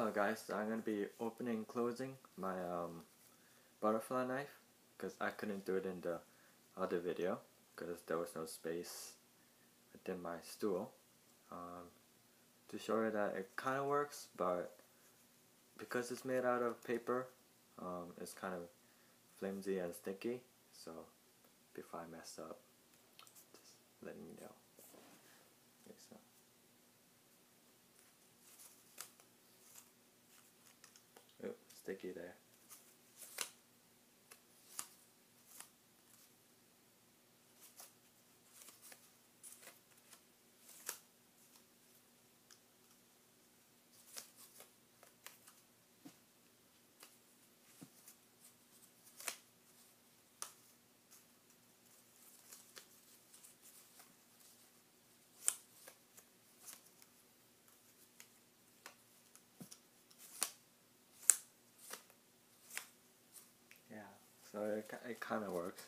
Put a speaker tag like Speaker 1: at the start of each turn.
Speaker 1: Hello guys, so I'm going to be opening and closing my butterfly knife because I couldn't do it in the other video because there was no space within my stool. To show you that it kind of works, but because it's made out of paper, it's kind of flimsy and sticky, so if I mess up, just letting you know. Okay, so. Oops, sticky there. Yeah, so it kind of works.